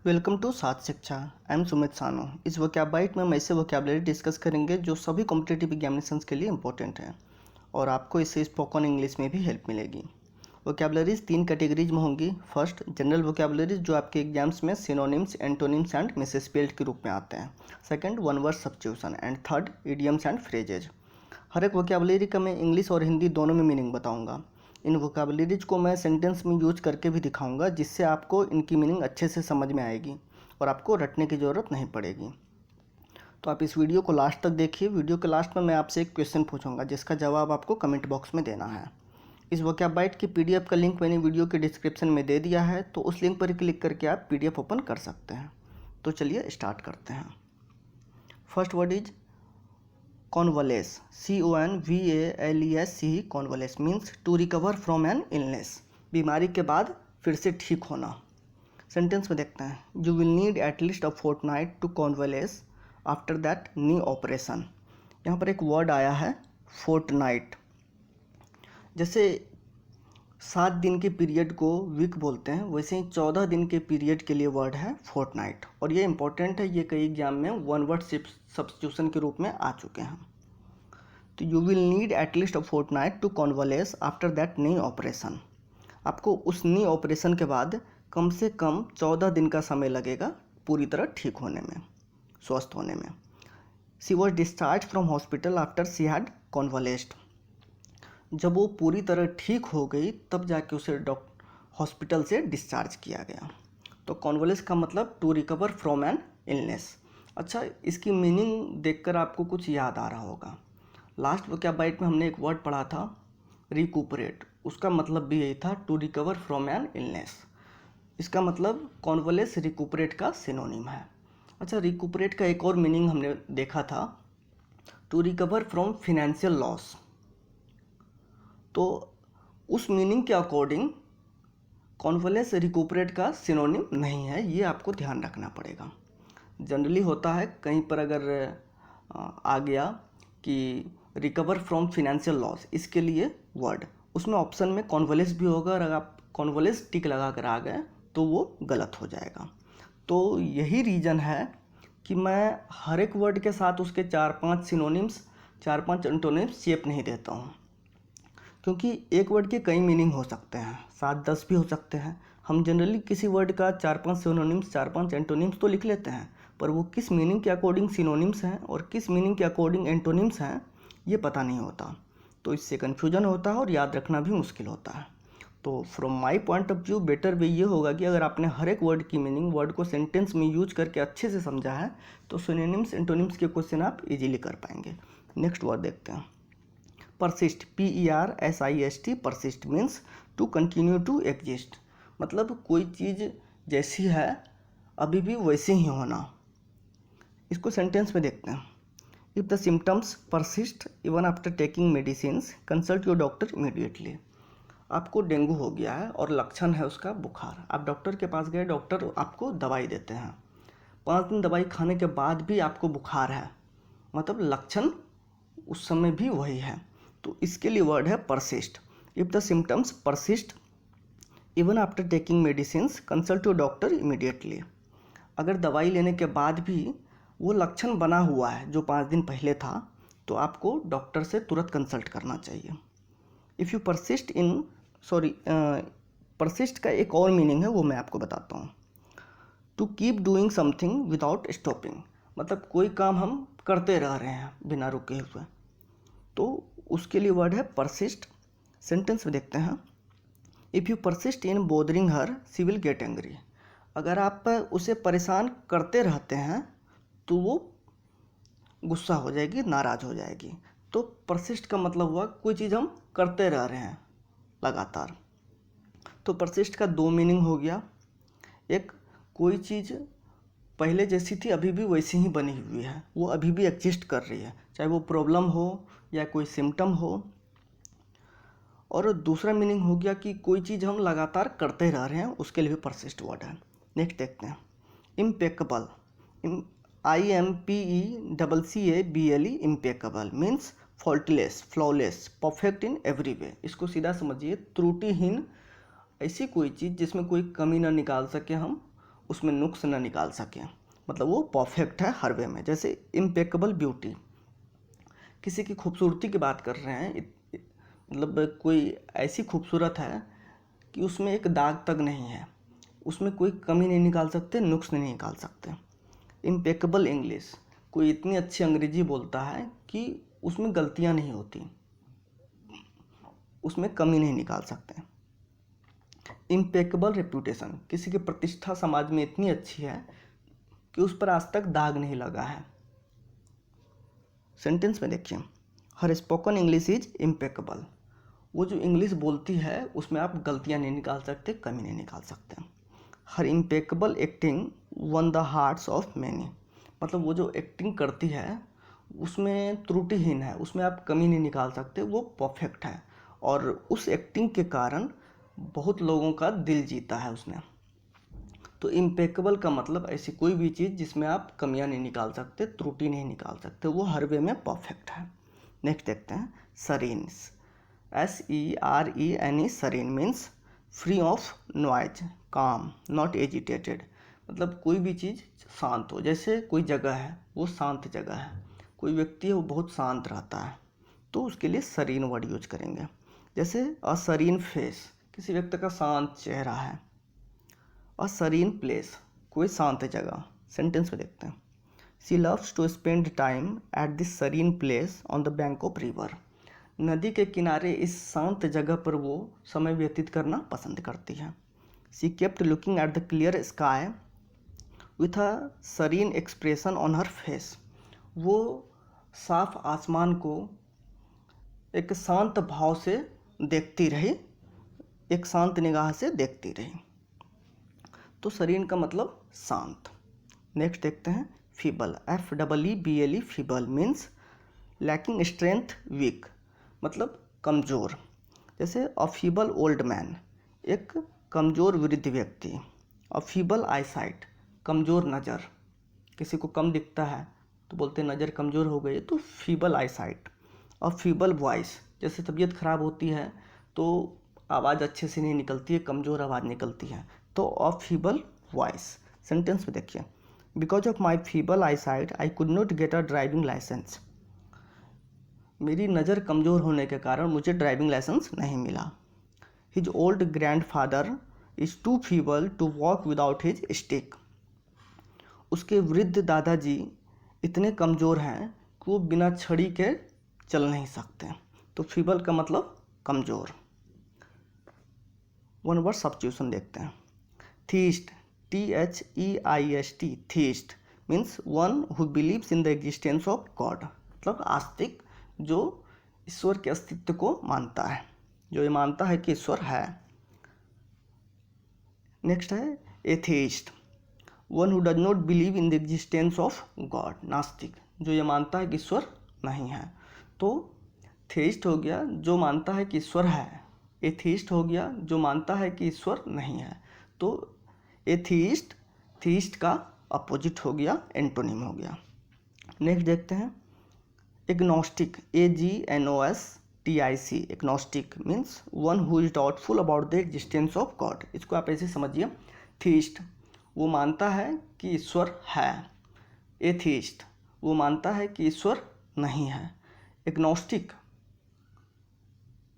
Welcome to साथ शिक्षा। I am Sumit सानू। इस वोकैब में हम ऐसे वोकैबलरी डिस्कस करेंगे जो सभी कॉम्पिटेटिव एग्जामिनेशंस के लिए इंपॉर्टेंट हैं और आपको इससे स्पोकन इंग्लिश में भी हेल्प मिलेगी। वोकैबलरीज 3 कैटेगरीज में होंगी। फर्स्ट, जनरल वोकैबलरीज जो आपके एग्जाम्स में सिनोनिम्स, एंटोनिम्स एंड मिसस्पेल्ड के रूप में आते हैं। Second, one word substitution and third, idioms and phrases. हर एक वोकैबलरी का मैं इंग्लिश और हिंदी दोनों में मीनिंग बताऊंगा। इन वोकैबलरीज को मैं सेंटेंस में यूज करके भी दिखाऊंगा, जिससे आपको इनकी मीनिंग अच्छे से समझ में आएगी और आपको रटने की ज़रूरत नहीं पड़ेगी। तो आप इस वीडियो को लास्ट तक देखिए। वीडियो के लास्ट में मैं आपसे एक क्वेश्चन पूछूंगा जिसका जवाब आपको कमेंट बॉक्स में देना है। इस वोकैब बाइट की पीडीएफ का लिंक मैंने वीडियो के डिस्क्रिप्शन में दे दिया है, तो उस लिंक पर क्लिक करके आप पीडीएफ ओपन कर सकते हैं। तो चलिए स्टार्ट करते हैं। First word is convalesce, CONVALES, convalesce means to recover from an illness, बीमारी के बाद फिर से ठीक होना। सेंटेंस में देखते हैं, you will need at least a fortnight to convalesce after that knee operation. यहाँ पर एक वर्ड आया है फोर्टनाइट। जैसे 7 दिन के पीरियड को वीक बोलते हैं, वैसे ही 14 दिन के पीरियड के लिए वर्ड है फोर्टनाइट। और ये इंपॉर्टेंट है, ये कई एग्जाम में वन वर्ड सब्स्टिट्यूशन के रूप में आ चुके हैं। तो you will need at least a fortnight to convalesce after that knee operation. आपको उस नी ऑपरेशन के बाद कम से कम 14 दिन का समय लगेगा पूरी तरह ठीक होने में, स्वस्थ होने में। She was discharge from hospital after she had convalesced. जब वो पूरी तरह ठीक हो गई तब जाके उसे हॉस्पिटल से डिस्चार्ज किया गया। तो कॉन्वलेस का मतलब to recover from an illness. अच्छा, इसकी मीनिंग देखकर आपको कुछ याद आ रहा होगा। लास्ट वोकैब बाइट में हमने एक वर्ड पढ़ा था रिकूपरेट, उसका मतलब भी यही था, to recover from an illness. इसका मतलब कॉन्वलेस रिकूपरेट का सिनोनिम है। अच्छा, रिकूपरेट का एक और मीनिंग हमने देखा था, to recover from financial loss. तो उस मीनिंग के अकॉर्डिंग कॉन्वलेस रिकूपरेट का सिनोनिम नहीं है, ये आपको ध्यान रखना पड़ेगा। जनरली होता है कहीं पर अगर आ गया कि रिकवर फ्रॉम फिनेंशियल लॉस, इसके लिए वर्ड, उसमें ऑप्शन में कॉन्वलेस भी होगा, और अगर आप कॉन्वलेस टिक लगा कर आ गए तो वो गलत हो जाएगा। तो यही रीज़न है कि मैं हर एक वर्ड के साथ उसके 4-5 सिनोनिम्स, 4-5 एंटोनिम्स शेप नहीं देता हूँ, क्योंकि एक वर्ड के कई मीनिंग हो सकते हैं, 7-10 भी हो सकते हैं। हम जनरली किसी वर्ड का 4-5 सिनोनिम्स, 4-5 एंटोनिम्स तो लिख लेते हैं, पर वो किस मीनिंग के अकॉर्डिंग सिनोनिम्स हैं और किस मीनिंग के अकॉर्डिंग एंटोनिम्स हैं, ये पता नहीं होता। तो इससे कन्फ्यूजन होता है और याद रखना भी मुश्किल होता है। तो from my point of view better way ये होगा कि अगर आपने हर एक वर्ड की मीनिंग, वर्ड को सेंटेंस में यूज करके अच्छे से समझा है, तो सिनोनिम्स एंटोनिम्स के क्वेश्चन आप इजीली कर पाएंगे। नेक्स्ट वर्ड देखते हैं, persist, PERSIST, persist means to continue to exist. मतलब कोई चीज़ जैसी है अभी भी वैसे ही होना। इसको सेंटेंस में देखते हैं, if the symptoms persist even after taking medicines consult your doctor immediately. आपको डेंगू हो गया है और लक्षण है उसका बुखार, आप डॉक्टर के पास गए, डॉक्टर आपको दवाई देते हैं, 5 दिन दवाई खाने के बाद भी आपको बुखार है, मतलब लक्षण उस समय भी वही है। तो इसके लिए वर्ड है persist. If the symptoms persist even after taking medicines consult your doctor immediately. अगर दवाई लेने के बाद भी वो लक्षण बना हुआ है जो 5 दिन पहले था, तो आपको डॉक्टर से तुरंत कंसल्ट करना चाहिए। If you persist in persist का एक और मीनिंग है, वो मैं आपको बताता हूँ, to keep doing something without stopping. मतलब कोई काम हम करते रह रहे हैं बिना रुके हुए, तो उसके लिए वर्ड है परसिस्ट। सेंटेंस में देखते हैं, if you persist in bothering her she will get angry. अगर आप उसे परेशान करते रहते हैं तो वो गुस्सा हो जाएगी, नाराज़ हो जाएगी। तो परसिस्ट का मतलब हुआ कोई चीज़ हम करते रह रहे हैं लगातार। तो परसिस्ट का 2 मीनिंग हो गया, एक, कोई चीज़ पहले जैसी थी अभी भी वैसी ही बनी हुई है, वो अभी भी एग्जिस्ट कर रही है, चाहे वो प्रॉब्लम हो या कोई सिम्टम हो। और दूसरा मीनिंग हो गया कि कोई चीज़ हम लगातार करते रह रहे हैं, उसके लिए भी परसिस्ट वर्ड है। नेक्स्ट देखते हैं, impeccable, IMPECCABLE, impeccable means faultless, flawless, perfect in every way. इसको सीधा समझिए, त्रुटिहीन, ऐसी कोई चीज़ जिसमें कोई कमी ना निकाल सके हम, उसमें नुक्स न निकाल सके, मतलब वो परफेक्ट है हर वे में। जैसे इम्पेकेबल ब्यूटी, किसी की खूबसूरती की बात कर रहे हैं, मतलब कोई ऐसी खूबसूरत है कि उसमें एक दाग तक नहीं है, उसमें कोई कमी नहीं निकाल सकते, नुक्स नहीं निकाल सकते। इम्पेकेबल इंग्लिश, कोई इतनी अच्छी अंग्रेजी बोलता है कि उसमें गलतियां नहीं होती, उसमें कमी नहीं निकाल सकते। इम्पेकेबल रेप्यूटेशन, किसी की प्रतिष्ठा समाज में इतनी अच्छी है कि उस पर आज तक दाग नहीं लगा है। सेंटेंस में देखिए, हर स्पोकन इंग्लिश इज इम्पेकेबल, वो जो इंग्लिश बोलती है उसमें आप गलतियां नहीं निकाल सकते, कमी नहीं निकाल सकते। हर impeccable acting won the hearts of many, मतलब वो जो एक्टिंग करती है उसमें त्रुटिहीन है, उसमें आप कमी नहीं निकाल सकते, वो परफेक्ट है और उस एक्टिंग के कारण बहुत लोगों का दिल जीता है उसने। तो इम्पेकेबल का मतलब ऐसी कोई भी चीज़ जिसमें आप कमियां नहीं निकाल सकते, त्रुटि नहीं निकाल सकते, वो हर वे में परफेक्ट है। नेक्स्ट देखते हैं serenes, SERENE, serene means free of noise, calm, not agitated, मतलब कोई भी चीज़ शांत हो। जैसे कोई जगह है वो शांत जगह है, कोई व्यक्ति है वो बहुत शांत रहता है, तो उसके लिए सरीन वर्ड यूज करेंगे। जैसे अ सरीन फेस, किसी व्यक्ति का शांत चेहरा है। अ सरीन प्लेस, कोई शांत जगह। सेंटेंस में देखते हैं, she loves to spend time at this serene place on the bank of river, नदी के किनारे इस शांत जगह पर वो समय व्यतीत करना पसंद करती है। She kept looking at the clear sky with a serene expression on her face, वो साफ आसमान को एक शांत भाव से देखती रही, एक शांत निगाह से देखती रही। तो सरीन का मतलब शांत। नेक्स्ट देखते हैं feeble, FEEBLE, feeble means lacking strength, weak, मतलब कमज़ोर। जैसे अ फीबल ओल्ड मैन, एक कमज़ोर वृद्ध व्यक्ति। अ फीबल आईसाइट, कमज़ोर नज़र, किसी को कम दिखता है तो बोलते हैं नज़र कमज़ोर हो गई, तो फीबल आईसाइट। अ फीबल वॉइस, जैसे तबीयत ख़राब होती है तो आवाज़ अच्छे से नहीं निकलती है, कमज़ोर आवाज़ निकलती है, तो अ फीबल वॉइस। सेंटेंस में देखिए, because of my feeble eyesight I could not get a driving licence, मेरी नज़र कमज़ोर होने के कारण मुझे ड्राइविंग लाइसेंस नहीं मिला। His old grandfather is too feeble to walk without his stick, उसके वृद्ध दादाजी इतने कमज़ोर हैं कि वो बिना छड़ी के चल नहीं सकते। तो फीबल का मतलब कमज़ोर। वन वर्ड सब्स्टिट्यूशन देखते हैं, theist, THEIST, theist means one who believes in the existence of God, मतलब आस्तिक जो ईश्वर के अस्तित्व को मानता है, जो ये मानता है कि ईश्वर है। नेक्स्ट है atheist, one who does not believe in the existence of God, नास्तिक जो ये मानता है कि ईश्वर नहीं है। तो थेइस्ट हो गया जो मानता है कि ईश्वर है, एथीस्ट हो गया जो मानता है कि ईश्वर नहीं है। तो एथीस्ट थीस्ट का अपोजिट हो गया, एंटोनिम हो गया। नेक्स्ट देखते हैं agnostic, AGNOSTIC, agnostic means one who is doubtful about the existence of God. इसको आप ऐसे समझिए, थीस्ट वो मानता है कि ईश्वर है, एथीस्ट वो मानता है कि ईश्वर नहीं है, एग्नोस्टिक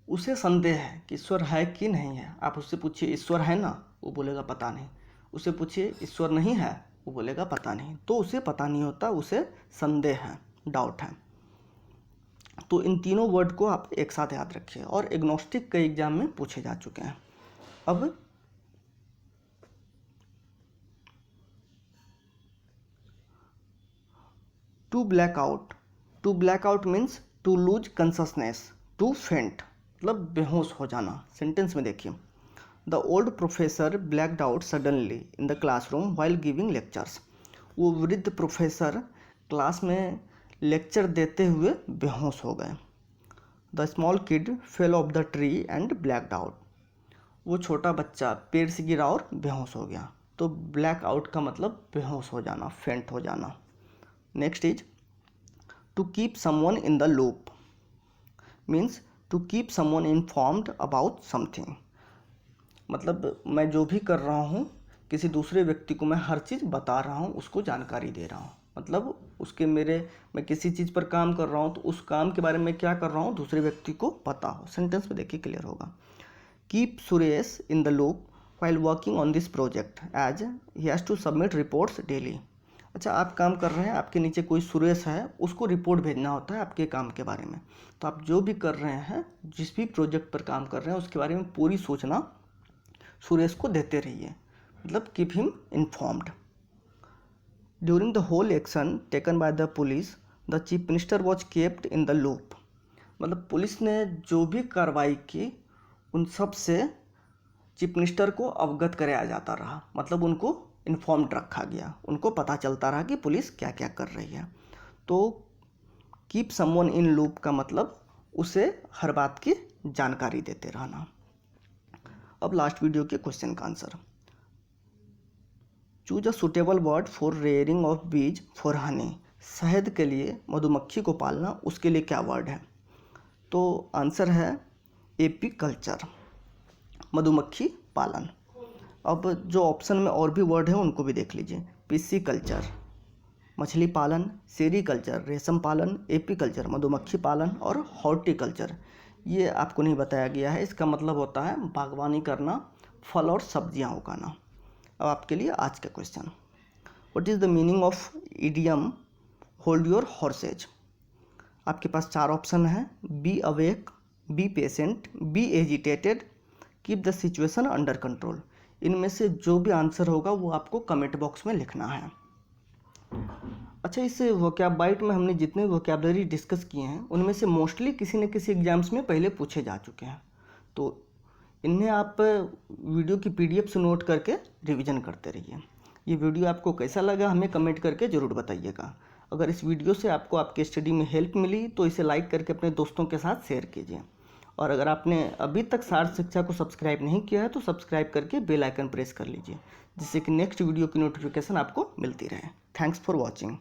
उसे संदेह है कि ईश्वर है कि नहीं है। आप उससे पूछिए ईश्वर है ना, वो बोलेगा पता नहीं। उसे पूछिए ईश्वर नहीं है, वो बोलेगा पता नहीं। तो उसे पता नहीं होता, उसे संदेह है, डाउट है। तो इन तीनों वर्ड को आप एक साथ याद रखिए और एग्नोस्टिक कई एग्जाम में पूछे जा चुके हैं। अब to black out, to black out means to lose consciousness, to faint मतलब बेहोश हो जाना। सेंटेंस में देखिए, the old professor blacked out suddenly in the classroom while giving lectures, वो वृद्ध प्रोफेसर क्लास में लेक्चर देते हुए बेहोश हो गए। The small kid fell off the tree and blacked out, वो छोटा बच्चा पेड़ से गिरा और बेहोश हो गया। तो ब्लैक आउट का मतलब बेहोश हो जाना, फेंट हो जाना। Next is to keep someone in the loop means to keep someone informed about something, मतलब मैं जो भी कर रहा हूँ किसी दूसरे व्यक्ति को मैं हर चीज़ बता रहा हूँ, उसको जानकारी दे रहा हूँ। मतलब मैं किसी चीज़ पर काम कर रहा हूँ तो उस काम के बारे में क्या कर रहा हूँ दूसरे व्यक्ति को पता हो। सेंटेंस में देखिए क्लियर होगा। Keep Suresh in the loop while working on this project as he has to submit reports daily। अच्छा, आप काम कर रहे हैं, आपके नीचे कोई सुरेश है, उसको रिपोर्ट भेजना होता है आपके काम के बारे में। तो आप जो भी कर रहे हैं, जिस भी प्रोजेक्ट पर काम कर रहे हैं, उसके बारे में पूरी सूचना सुरेश को देते रहिए, मतलब keep him informed. During the whole action taken by the police the chief minister was kept in the loop. मतलब पुलिस ने जो भी कार्रवाई की उन सब से चीफ मिनिस्टर को अवगत कराया जाता रहा, मतलब उनको इन्फॉर्म्ड रखा गया, उनको पता चलता रहा कि पुलिस क्या क्या कर रही है। तो कीप समवन इन लूप का मतलब उसे हर बात की जानकारी देते रहना। अब लास्ट वीडियो के क्वेश्चन का answer. Choose a suitable word for rearing of बीज फॉर हनी। शहद के लिए मधुमक्खी को पालना, उसके लिए क्या वर्ड है? तो आंसर है एपीकल्चर, मधुमक्खी पालन। अब जो ऑप्शन में और भी वर्ड है उनको भी देख लीजिए। पिस्सीकल्चर मछली पालन, सेरीकल्चर रेशम पालन, एपीकल्चर मधुमक्खी पालन और हॉर्टिकल्चर ये आपको नहीं बताया गया है। इसका मतलब होता है बागवानी करना, फल और सब्जियां उगाना। अब आपके लिए आज का question, what is the meaning of idiom hold your horses? आपके पास 4 ऑप्शन है। Be awake, be patient, be agitated, keep the situation under control. इनमें से जो भी आंसर होगा वो आपको कमेंट बॉक्स में लिखना है। अच्छा, इस वोकैब में हमने जितने वोकैबलरी डिस्कस किए हैं उनमें से मोस्टली किसी न किसी एग्जाम्स में पहले पूछे जा चुके हैं, तो इन्हें आप वीडियो की PDF से नोट करके रिवीजन करते रहिए। ये वीडियो आपको कैसा लगा हमें कमेंट करके ज़रूर बताइएगा। अगर इस वीडियो से आपको आपके स्टडी में हेल्प मिली तो इसे लाइक करके अपने दोस्तों के साथ शेयर कीजिए। और अगर आपने अभी तक सार्थ शिक्षा को सब्सक्राइब नहीं किया है तो सब्सक्राइब करके बेल आइकन प्रेस कर लीजिए, जिससे कि नेक्स्ट वीडियो की नोटिफिकेशन आपको मिलती रहे। Thanks for watching.